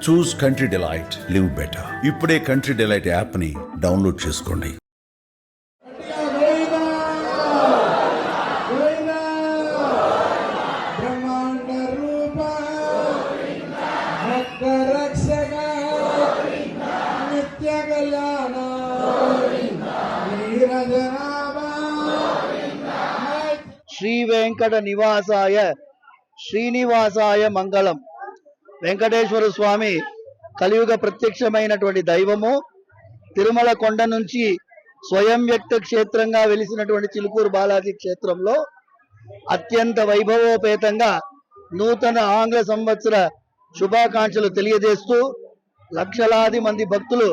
చూస్ country delight, live better. ఇప్పుడే country delight app ని download చేసుకోండి. శ్రీ వెంకట నివాసాయ శ్రీనివాసాయ మంగళం. వెంకటేశ్వర స్వామి కలియుగ ప్రత్యక్షమైనటువంటి దైవము. తిరుమల కొండ నుంచి స్వయం వ్యక్త క్షేత్రంగా వెలిసినటువంటి చిలుకూరు బాలాజీ క్షేత్రంలో అత్యంత వైభవోపేతంగా నూతన ఆంగ్ల సంవత్సర శుభాకాంక్షలు తెలియజేస్తూ లక్షలాది మంది భక్తులు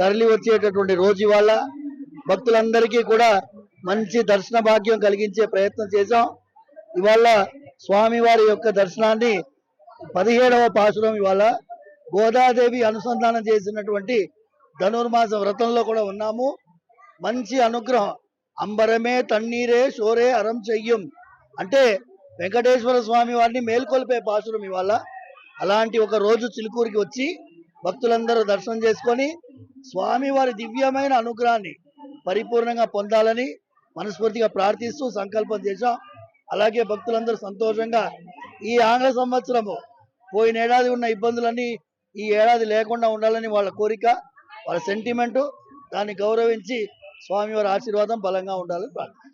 తరలి వచ్చేటటువంటి రోజు ఇవాళ. భక్తులందరికీ కూడా మంచి దర్శన భాగ్యం కలిగించే ప్రయత్నం చేశాం. ఇవాళ స్వామివారి యొక్క దర్శనాన్ని 17వ పాశురం ఇవాళ గోదాదేవి అనుసంధానం చేసినటువంటి ధనుర్మాస వ్రతంలో కూడా ఉన్నాము. మంచి అనుగ్రహం. అంబరమే తన్నీరే షోరే అరం చెయ్యం అంటే వెంకటేశ్వర స్వామి వారిని మేల్కొల్పే పాశురం ఇవాళ. అలాంటి ఒక రోజు చిలుకూరికి వచ్చి భక్తులందరూ దర్శనం చేసుకొని స్వామివారి దివ్యమైన అనుగ్రహాన్ని పరిపూర్ణంగా పొందాలని మనస్ఫూర్తిగా ప్రార్థిస్తూ సంకల్పం చేశాం. అలాగే భక్తులందరూ సంతోషంగా ఈ ఆంగ్ల సంవత్సరము పోయిన ఏడాది ఉన్న ఇబ్బందులన్నీ ఈ ఏడాది లేకుండా ఉండాలని వాళ్ళ కోరిక, వాళ్ళ సెంటిమెంటు. దాన్ని గౌరవించి స్వామివారి ఆశీర్వాదం బలంగా ఉండాలని ప్రార్థిస్తాం.